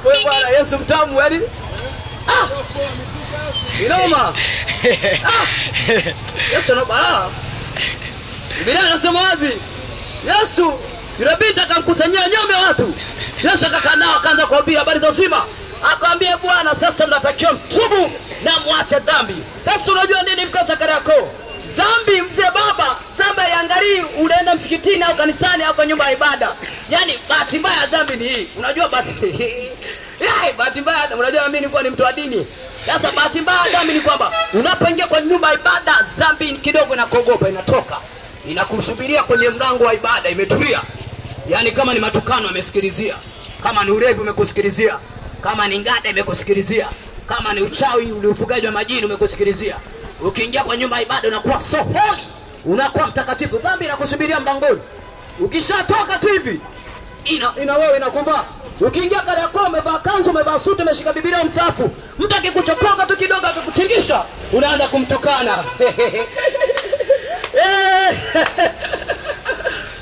wewe bwana Yesu mtamu yani. Inoma. Yesu na bala. Biblia inasema wazi. Yesu inabidi akamkusanyia nyome watu. Yesu akakaa nao akaanza kuhubiri habari za uzima. Akamwambia Bwana, sasa mnatakiwa mtubu na muache dhambi. Sasa unajua nini mkosa Kariakoo? Dhambi mzee baba, dhambi iangalii unaenda msikitini au kanisani au kwa nyumba ya ibada. Yaani bahati mbaya dhambi ni hii. Unajua bahati mbaya unajua mimi nilikuwa ni mtu wa dini. Sasa bahati mbaya dhambi ni kwamba unapoingia kwa nyumba ya ibada dhambi kidogo inakuogopa inatoka. Inakusubiria kwenye mlango wa ibada imetulia. Yaani kama ni matukano amesikilizia, kama ni ulevi umekusikilizia, kama ni ngada imekusikilizia, kama ni uchawi uliufugaji wa majini umekusikilizia. Ukiingia kwa nyumba ya ibada unakuwa so holy, unakuwa mtakatifu, dhambi inakusubiria mlangoni. Ukishatoka tu hivi ina wewe inakuvaa. Ukiingia Kariakoo umevaa kanzu, umevaa suti, umeshika Biblia msafu, mtu akikuchokoka tu kidogo akikutingisha unaanza kumtokana.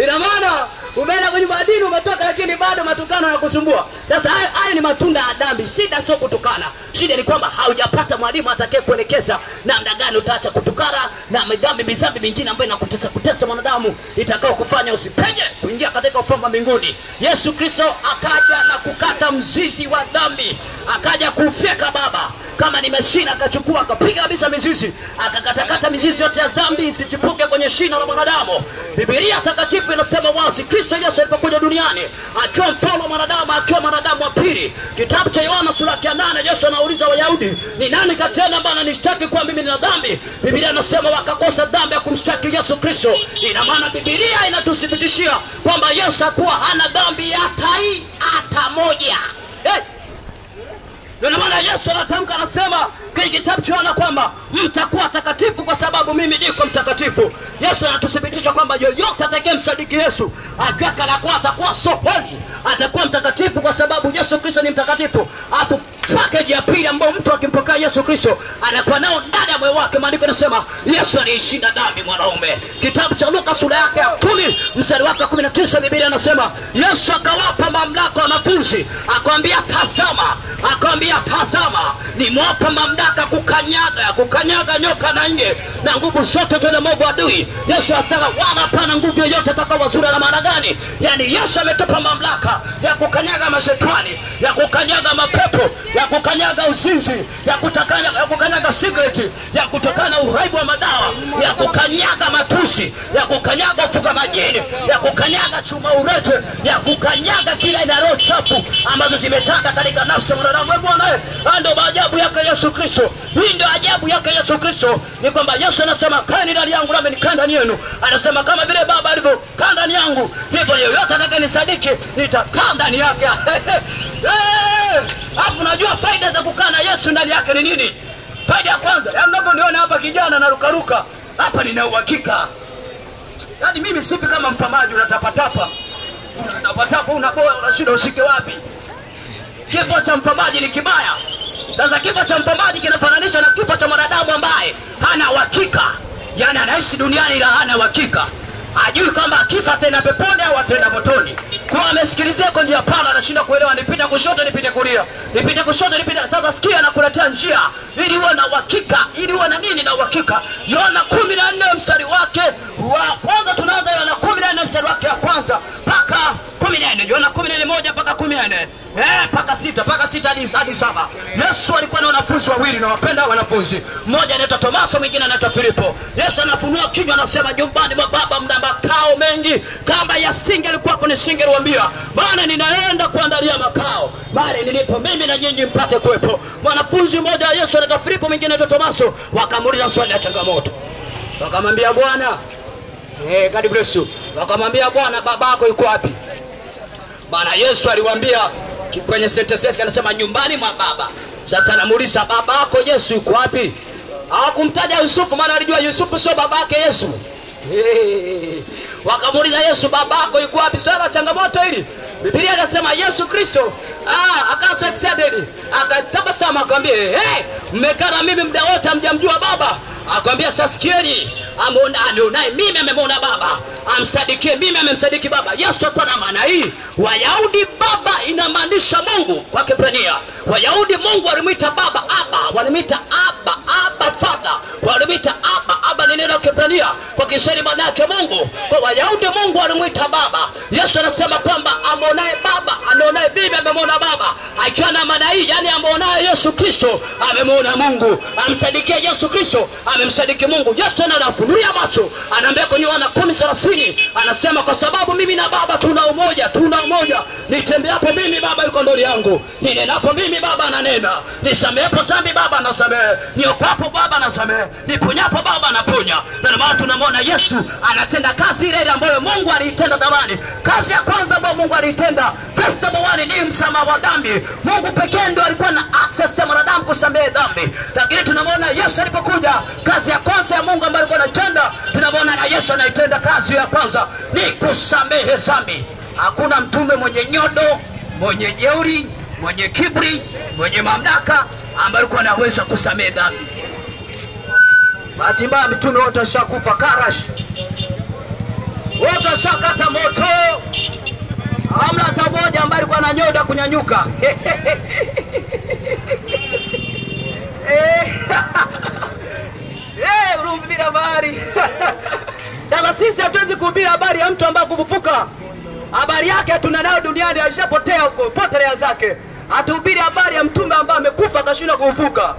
Ina maana umeenda kwenye dini umetoka lakini bado matukano yanakusumbua. Sasa haya ni matunda ya dhambi. Shida sio kutukana. Shida ni kwamba haujapata mwalimu atakaye kuelekeza namna gani utaacha kutukana na dhambi mingine ambayo inakutesa mwanadamu itakao kufanya usipenye kuingia katika ufalme wa mbinguni. Yesu Kristo akaja na kukata mzizi wa dhambi. Akaja kufyeka baba. Kama ni mashina akachukua akapiga kabisa mizizi, akakatakata mizizi yote ya dhambi isichipuke kwenye shina la mwanadamu. Biblia takatifu inasema wazi Kristo Yesu alipokuja duniani akiwa mfalme wa mwanadamu, akiwa mwanadamu wa pili. Kitabu cha Yohana sura ya 8 Yesu anauliza Wayahudi, ni nani kati yenu ambaye anishtaki kwa mimi nina dhambi? Biblia inasema wakakosa dhambi ya kumshtaki Yesu Kristo. Ina maana Biblia inatuthibitishia kwamba Yesu hakuwa hana dhambi hata moja. Ndio maana Yesu anatamka anasema kwenye kitabu cha Yohana kwamba mtakuwa takatifu kwa sababu mimi niko mtakatifu. Yesu anatuthibitisha kwamba yoyote atakayemsadiki Yesu akiwa Kariakoo atakuwa so holy, atakuwa mtakatifu kwa sababu Yesu Kristo ni mtakatifu. Alafu package ya pili ambayo mtu akimpokea Yesu Kristo anakuwa nao ndani ya moyo wake. Maandiko yanasema Yesu alishinda dhambi mwanaume. Kitabu cha Luka sura yake ya 10 mstari wake 19 Biblia inasema Yesu akawapa mamlaka wanafunzi, akamwambia tazama nimewapa mamlaka kukanyaga nyoka na nge na nguvu zote za mwovu adui. Yesu asema wala hapana nguvu yoyote itakayowazuru. Na maana gani? Yani Yesu ametupa mamlaka ya kukanyaga mashetani, ya kukanyaga mapepo, ya kukanyaga uzinzi, ya kukanyaga cigarette, ya kutokana uraibu wa madawa, ya kukanyaga matusi, ya kukanyaga ufuga majini, ya kukanyaga chuma urete, ya kukanyaga kila ina roho chafu ambazo zimetanda katika nafsi ya mwanadamu. Bwana, ndio maajabu yake Yesu Kristo. Hii ndio ajabu yake Yesu Kristo, ni kwamba Yesu anasema kaeni ndani yangu nami nikaa ndani yenu. Anasema kama vile Baba alivyokaa ndani yangu ndivyo yeyote atakayenisadiki nitakaa ndani yake. Hapo unajua faida za kukaa na Yesu ndani yake ni nini? Faida ya kwanza, mnaponiona hapa kijana na rukaruka, hapa nina uhakika. Yaani mimi sipi kama mfamaji unatapatapa. Unaboa unashinda ushike wapi? Kifo cha mfamaji ni kibaya. Sasa kifo cha mfamaji kinafananishwa na kifo cha mwanadamu ambaye hana uhakika. Yaani anaishi duniani ila hana uhakika. Hajui kama akifa tena peponi au atenda motoni. Kwa amesikilizia kwa njia pana anashinda kuelewa nipite kushoto nipite kulia. Nipite kushoto nipite. Sasa sikia na kuletea njia ili uwe na uhakika, ili uwe na nini na uhakika. Yohana 14 mstari wake wa kwanza tunaanza Yohana 14 mstari wake wa kwanza mpaka 14. Yohana 14:1 mpaka 14. Mpaka 6 hadi 7. Yesu alikuwa na wanafunzi wawili na wapenda wanafunzi. Mmoja anaitwa Tomaso, mwingine anaitwa Filipo. Yesu anafunua kinywa anasema nyumbani mwa Baba mna makao mengi, kama yasingelikuwa nisingeliwaambia, maana ninaenda kuandalia makao. Bali nilipo mimi na nyinyi mpate kuwepo. Mwanafunzi mmoja Yesu anaitwa Filipo, mwingine anaitwa Tomaso, wakamuuliza swali la changamoto. Wakamwambia Bwana, God bless you. Wakamwambia Bwana, babako yuko wapi? Bwana Yesu aliwaambia kwenye sentence yake anasema nyumbani mwa Baba. Sasa anamuuliza babako Yesu yuko wapi? Hawakumtaja Yusufu maana alijua Yusufu sio babake Yesu. Wakamuuliza Yesu babako yuko wapi? Swala changamoto hili. Biblia inasema Yesu Kristo akasa excited, akatabasamu akamwambia mmekaa na mimi muda wote hamjamjua Baba. Akamwambia sasa sikieni, anionaye mimi amemwona Baba, amsadikie mimi amemsadiki Baba. Yesu pana maana hii. Wayahudi Baba inamaanisha Mungu kwa Kiebrania. Wayahudi Mungu walimuita Baba Abba, walimuita Abba, Abba Father, walimuita Abba. Abba ni neno la Kiebrania, kwa Kiswahili maana yake Mungu. Kwa Wayahudi Mungu walimuita Baba. Yesu anasema kwamba amonaye Baba, anaonaye mimi amemwona Baba. Akiwa na maana hii, yani amonaye Yesu Kristo amemwona Mungu, amsadikia Yesu Kristo amemsadiki Mungu. Yesu anafunulia macho, anaambia kwenye Yohana 10:30, anasema kwa sababu mimi na Baba tuna umoja, tuna umoja. Nitembeapo mimi Baba yuko ndani yangu, ninenapo mimi Baba ananena, nisamehepo dhambi Baba anasamehe, niokoapo Baba anasamehe, niponyapo Baba anaponya. Na maana tunamwona Yesu anatenda kazi ile ambayo Mungu aliitenda zamani. Kazi ya kwanza ambayo Mungu aliitenda, first of all, ni msamaha wa dhambi. Mungu pekee ndiye alikuwa na access ya mwanadamu kusamehe dhambi. Lakini tunamwona Yesu alipokuja, kazi ya kwanza ya Mungu ambayo alikuwa anatenda, tunamwona na Yesu anaitenda kazi ya kwanza ni kusamehe dhambi. Hakuna mtume mwenye nyodo, mwenye jeuri, mwenye kiburi, mwenye mamlaka ambaye alikuwa anaweza kusamehe dhambi. Bahati mbaya mitume wote washakufa karash. Wote washakata moto. Hamna hata mmoja ambaye alikuwa na nyoda kunyanyuka. Urumbi bila habari. Sasa sisi hatuwezi kuhubiri habari ya mtu ambaye kufufuka. Habari yake tunanayo duniani, alishapotea huko, potelea zake. Atuhubiri habari ya mtume ambaye amekufa akashindwa kufufuka.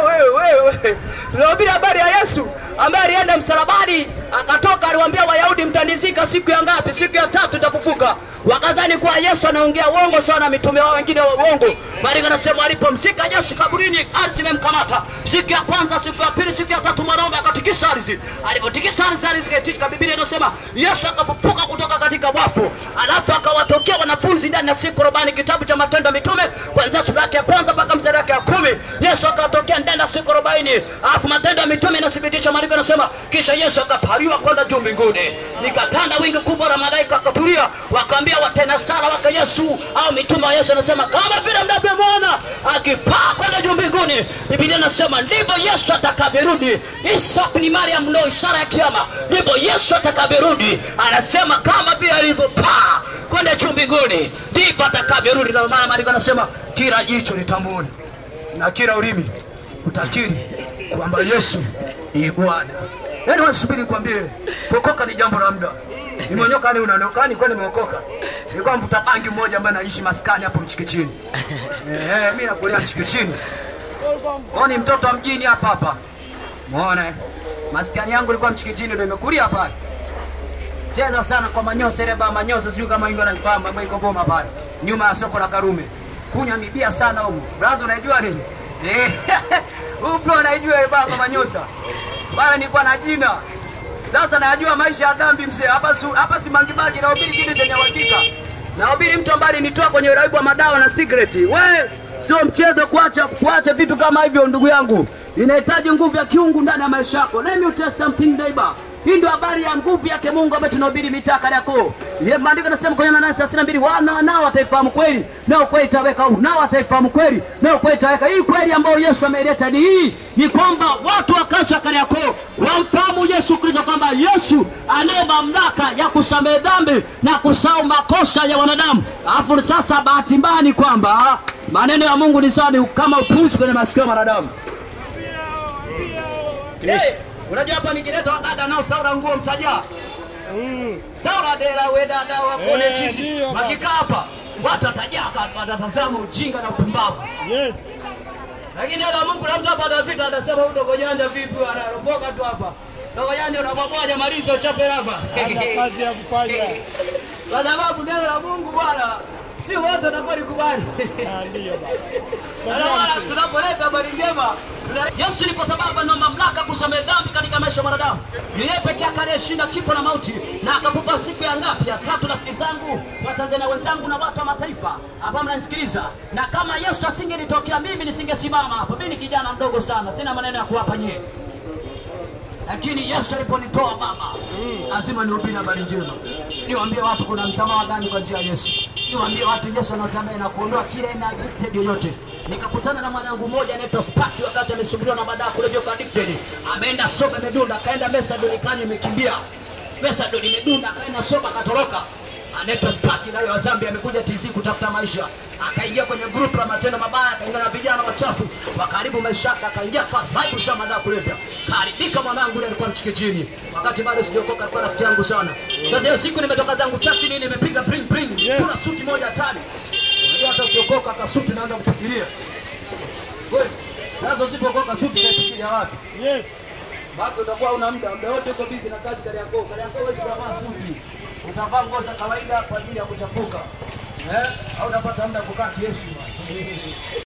Wewe. Tunahubiri habari ya Yesu ambaye alienda msalabani, akatoka aliwaambia Wayahudi mtanizika siku ya ngapi? Siku ya 3 itafufuka. Wakazani kwa Yesu anaongea uongo sana, mitume wao wengine wa uongo. Maandiko yanasema alipomzika Yesu kaburini, ardhi imemkamata. Siku ya kwanza, siku ya pili, siku ya 3 mwanaume akatikisa ardhi. Alipotikisa ardhi ikatika, Biblia inasema Yesu akafufuka kutoka katika wafu. Alafu akawatokea wanafunzi ndani ya siku 40, kitabu cha Matendo ya Mitume kuanzia sura yake ya kwanza mpaka mstari wake ya 10. Yesu akatokea ndani ya siku 40. Alafu Matendo ya Mitume inathibitisha, maandiko yanasema kisha Yesu akapaliwa kwenda juu mbinguni. Nikatanda wingi kubwa la malaika akatulia, wakaambia watena sala wake Yesu au mitume wa Yesu, anasema kama vile mnavyomwona akipaa kwenda juu mbinguni. Biblia inasema ndivyo Yesu atakavyorudi. Isa ni Mariam ndio ishara ya kiyama. Ndivyo Yesu atakavyorudi. Anasema kama vile alivyopaa kwenda juu mbinguni ndivyo atakavyorudi. Na maana maandiko yanasema kila jicho litamwona na kila ulimi utakiri kwamba Yesu ni Bwana. Yaani wasubiri nikwambie, kuokoka ni jambo la muda. Nimeonyoka ni unaondoka, ni kwani nimeokoka. Nilikuwa mvuta bangi mmoja ambaye anaishi maskani hapo Mchikichini. Mimi nakulia Mchikichini. Oni mtoto wa mjini hapa. Muone. Maskani yangu ilikuwa Mchikichini, ndio nimekulia hapa. Cheza sana kwa Manyosa, ile ba Manyosa sijui kama ingo ananifahamu, ambaye iko Goma pale. Nyuma ya soko la Karume. Kunya mibia sana huko. Brazo unajua nini? Upo unajua baba Manyosa. Bana nilikuwa na jina. Sasa najua maisha ya dhambi mzee. Hapa si mangibagi, na ubiri kitu chenye hakika. Na ubiri mtu ambaye nitoa kwenye uraibu wa madawa na cigarette. We sio mchezo kuacha vitu kama hivyo ndugu yangu. Inahitaji nguvu ya kiungu ndani ya maisha yako. Let me tell something neighbor. Hii ndio habari ya nguvu yake Mungu ambaye tunahubiri mitaka yako. Yeye maandiko yanasema kwenye 8:32, wana nao wataifahamu kweli, nao kweli itaweka huru. Nao wataifahamu kweli, nao kweli itaweka. Hii kweli ambayo Yesu ameleta ni kwamba watu wakacha kale yako wamfahamu Yesu Kristo, kwamba Yesu anaye mamlaka ya kusamehe dhambi na kusahau makosa ya wanadamu. Alafu sasa bahati mbaya ni kwamba maneno ya Mungu ni sawa kama upuzi kwenye masikio ya wanadamu. Unajua hapa nikileta wadada nao saura nguo mtaja. Saura dela we dada wakone jinsi. Wakikaa hapa watu watatazama ujinga na upumbavu. Yes. Lakini ala Mungu na mtu hapa atapita atasema huyo dogo janja vipi, anaropoka tu hapa. Dogo janja unapomoja maliza uchape hapa. Kazi ya kufanya. Kwa sababu neno la Mungu bwana si wote watakuwa nikubali. Ndio baba. Tunapoleta habari njema, Yesu ni kwa sababu ana mamlaka kusamehe dhambi katika maisha ya mwanadamu. Ni yeye pekee yake aliyeshinda kifo na mauti, na akafufuka siku ya ngapi? Ya 3. Rafiki zangu, Watanzania wenzangu na watu wa mataifa ambao mnanisikiliza, na kama Yesu asingenitokea mimi nisingesimama hapa. Mimi ni kijana mdogo sana, sina maneno ya kuwapa nyie. Lakini Yesu aliponitoa baba, lazima nihubiri habari njema. Niwaambie watu kuna msamaha gani kwa njia ya Yesu. Niwaambie watu Yesu anasamehe na kuondoa kila aina addicted yoyote. Nikakutana na mwanangu mmoja anaitwa Sparky wakati amesumbuliwa na madawa kule joka addicted. Ameenda soba imedunda, akaenda Methadone kanye imekimbia. Methadone imedunda, akaenda soba akatoroka. Anaitwa Sparky nayo wa Zambia amekuja TC kutafuta maisha. Akaingia kwenye group la matendo mabaya, akaingia na vijana wachafu, wakaribu maisha yake, akaingia kwa vibe za madawa kulevya. Karibika mwanangu yule alikuwa mchike chini. Wakati bado sijaokoka alikuwa rafiki yangu sana. Sasa hiyo siku nimetoka zangu chachi nini nimepiga bring kuna suti moja hatari. Unajua hata ukiokoka kasuti naanza kufikiria. Wewe, nazo usipokoka suti utafikiria wapi? Yes. Bado utakuwa una muda wote uko busy na kazi kali yako. Kali yako wewe unavaa suti. Utavaa nguo za kawaida kwa ajili ya kuchafuka. Au unapata muda kukaa kiheshima.